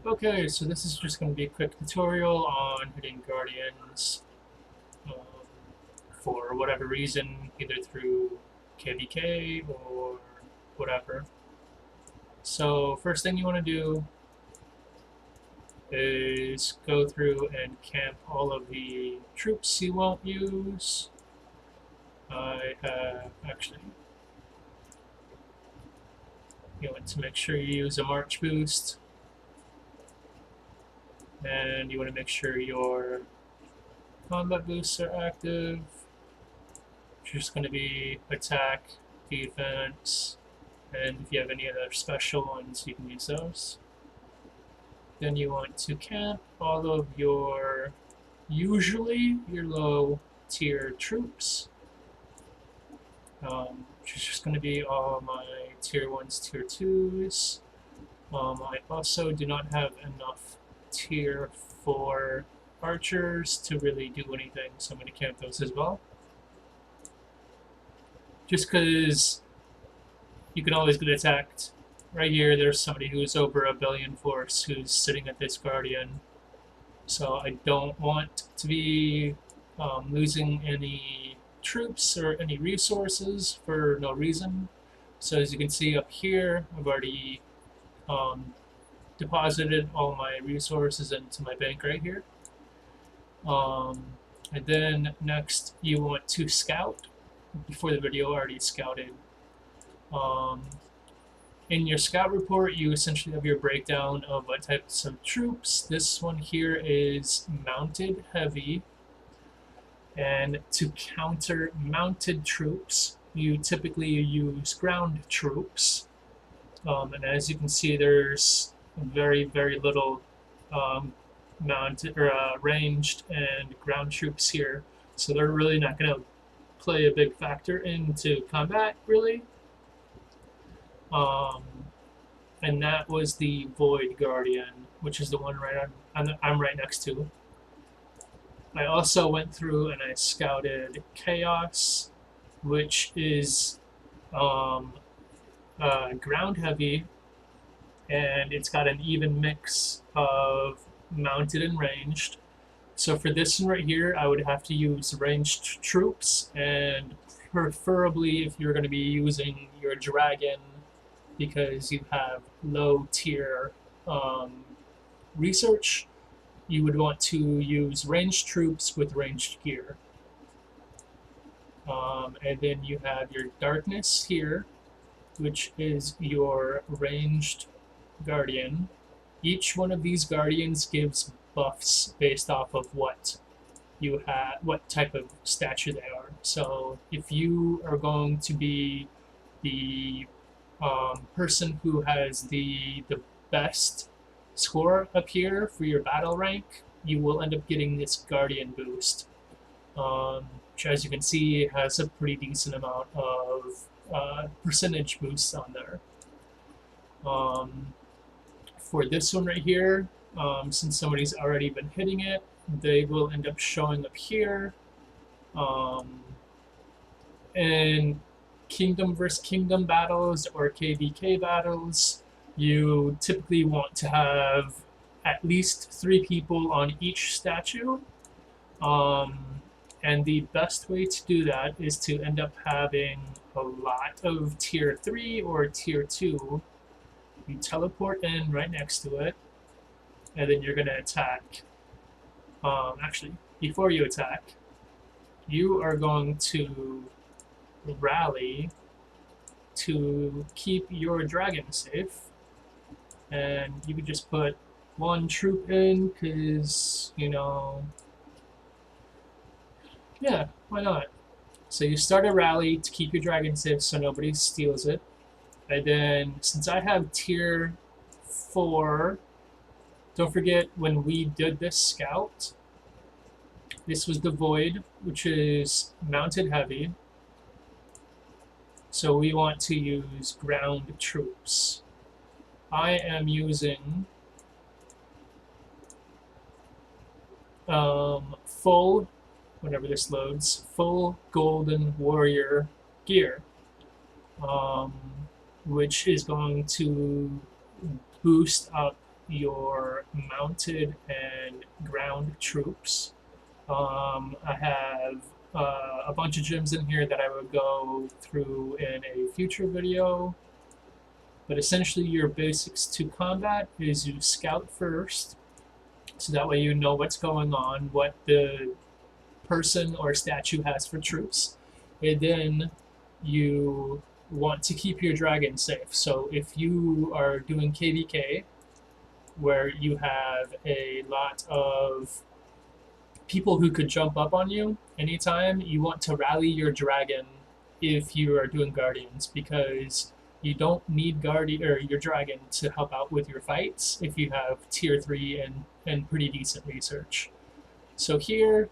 Okay, so this is just going to be a quick tutorial on hitting Guardians um, for whatever reason, either through KVK or whatever. So first thing you want to do is go through and camp all of the troops you won't use. I have actually, you want to make sure you use a march boost, and you want to make sure your combat boosts are active. It's just going to be attack, defense, and if you have any other special ones, you can use those. Then you want to camp all of your, usually your low tier troops, which is just going to be all my tier 1s, tier 2s. I also do not have enough tier 4 archers to really do anything, so I'm going to camp those as well. Just because you can always get attacked. Right here, there's somebody who's over a billion force who's sitting at this Guardian. So I don't want to be losing any troops or any resources for no reason. So as you can see up here, I've already um, deposited all my resources into my bank right here. And then next, you want to scout. Before the video, I already scouted. In your scout report, you essentially have your breakdown of what types of troops. This one here is mounted heavy. And to counter mounted troops, you typically use ground troops. And as you can see, there's very, very little mounted or ranged and ground troops here. So they're really not going to play a big factor into combat, really. And that was the Void Guardian, which is the one I'm right next to. I also went through and I scouted Chaos, which is ground heavy, and it's got an even mix of mounted and ranged. So for this one right here, I would have to use ranged troops, and preferably if you're going to be using your dragon, because you have low tier research, you would want to use ranged troops with ranged gear. And then you have your darkness here, which is your ranged guardian. Each one of these guardians gives buffs based off of what you have, what type of stature they are. So if you are going to be the person who has the best score up here for your battle rank, you will end up getting this guardian boost, which, as you can see, has a pretty decent amount of percentage boosts on there. For this one right here, since somebody's already been hitting it, they will end up showing up here. And kingdom versus kingdom battles or KVK battles, you typically want to have at least 3 people on each statue. And the best way to do that is to end up having a lot of tier 3 or tier 2. You teleport in right next to it, and then you're going to attack. Actually, before you attack, you are going to rally to keep your dragon safe, and you could just put 1 troop in because, you know, yeah, why not? So you start a rally to keep your dragon safe so nobody steals it. And then since I have tier 4, don't forget when we did this scout, this was the Void, which is mounted heavy. So we want to use ground troops. I am using full, whenever this loads, full golden warrior gear, which is going to boost up your mounted and ground troops. I have a bunch of gyms in here that I would go through in a future video. But essentially your basics to combat is you scout first, so that way you know what's going on, what the person or statue has for troops. And then you want to keep your dragon safe. So if you are doing KVK, where you have a lot of people who could jump up on you anytime, you want to rally your dragon if you are doing Guardians, because you don't need your dragon to help out with your fights if you have tier 3 and pretty decent research. So here,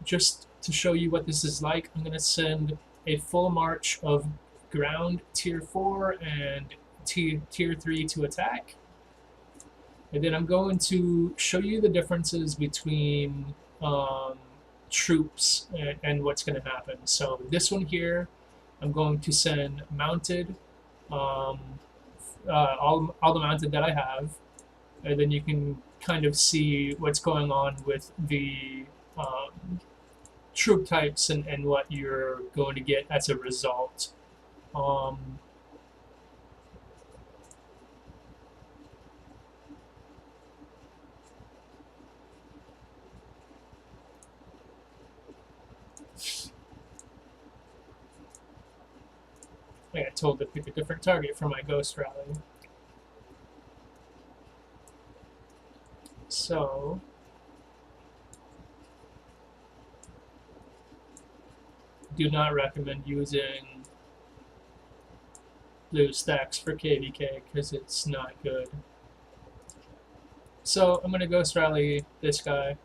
just to show you what this is like, I'm going to send a full march of ground tier 4 and tier 3 to attack. And then I'm going to show you the differences between troops and what's going to happen. So this one here, I'm going to send mounted, all the mounted that I have, and then you can kind of see what's going on with the troop types and what you're going to get as a result. I got told to pick a different target for my ghost rally. So do not recommend using blue stacks for KVK because it's not good. So I'm going to ghost rally this guy.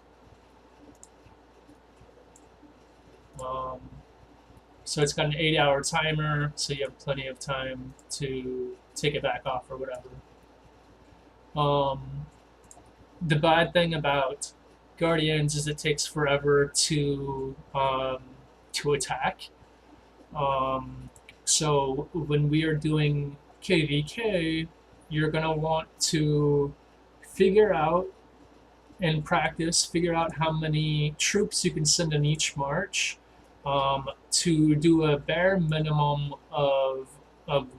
So it's got an 8-hour timer, so you have plenty of time to take it back off or whatever. The bad thing about Guardians is it takes forever to attack. So when we are doing KVK, you're gonna want to figure out and practice, figure out how many troops you can send in each march, to do a bare minimum of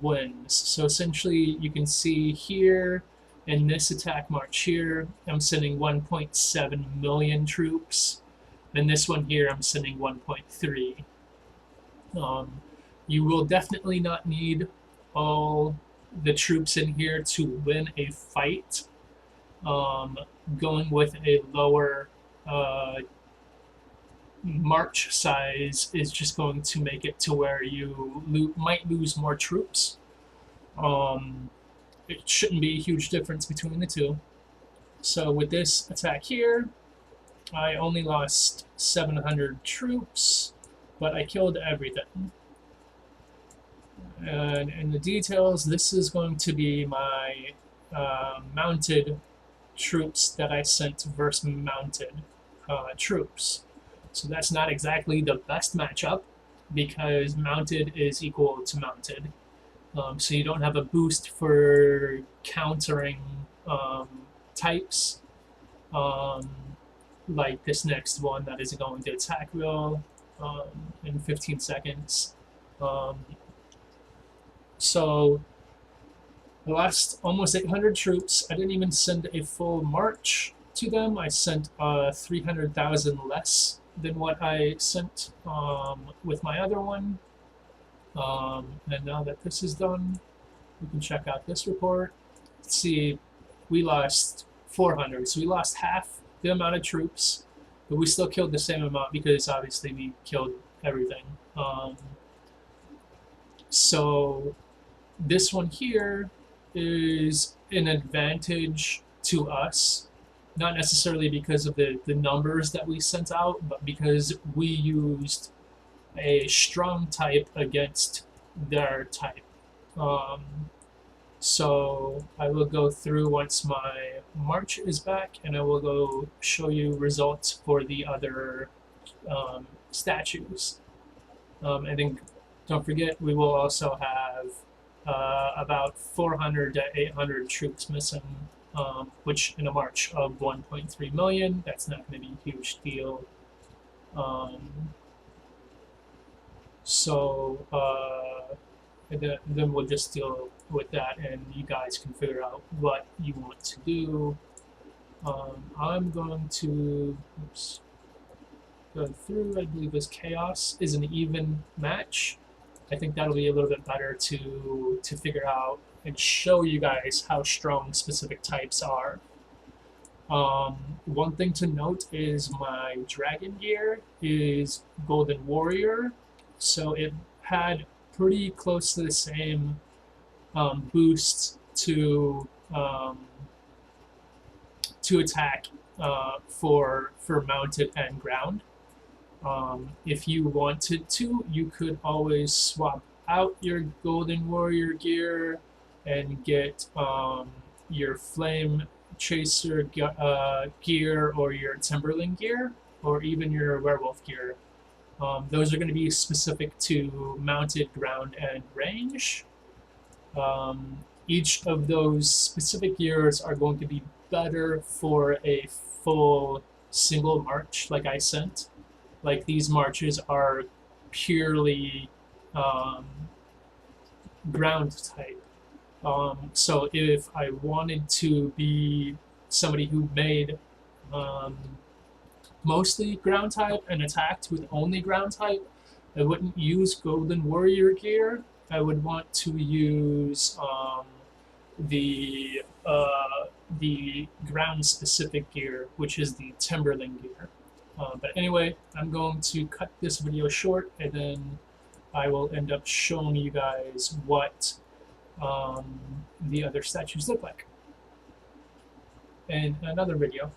wins. So essentially you can see here in this attack march here, I'm sending 1.7 million troops. And this one here, I'm sending 1.3. You will definitely not need all the troops in here to win a fight. Going with a lower march size is just going to make it to where you might lose more troops. It shouldn't be a huge difference between the two. So with this attack here, I only lost 700 troops, but I killed everything. And in the details, this is going to be my mounted troops that I sent versus mounted troops. So that's not exactly the best matchup because mounted is equal to mounted. So you don't have a boost for countering types like this next one that is going to attack will in 15 seconds. So I lost almost 800 troops. I didn't even send a full march to them. I sent 300,000 less than what I sent with my other one. And now that this is done, we can check out this report. Let's see, we lost 400, so we lost half the amount of troops, but we still killed the same amount because obviously we killed everything. So this one here is an advantage to us, not necessarily because of the numbers that we sent out, but because we used a strong type against their type. So I will go through once my march is back, and I will go show you results for the other statues. I think, don't forget, we will also have about 400 to 800 troops missing which in a march of 1.3 million, that's not going to be a huge deal. So then we'll just deal with that, and you guys can figure out what you want to do. I'm going to go through. I believe this chaos is an even match. I think that'll be a little bit better to figure out and show you guys how strong specific types are. One thing to note is my dragon gear is Golden Warrior, so it had pretty close to the same boost to attack for mounted and ground. If you wanted to, you could always swap out your Golden Warrior gear and get your Flame Chaser gear or your Timberling gear or even your Werewolf gear. Those are going to be specific to mounted, ground, and range. Each of those specific gears are going to be better for a full single march like I sent. Like these marches are purely ground type. So if I wanted to be somebody who made mostly ground type and attacked with only ground type, I wouldn't use Golden Warrior gear. I would want to use the ground specific gear, which is the Timberling gear. But anyway, I'm going to cut this video short, and then I will end up showing you guys what the other statues look like in another video.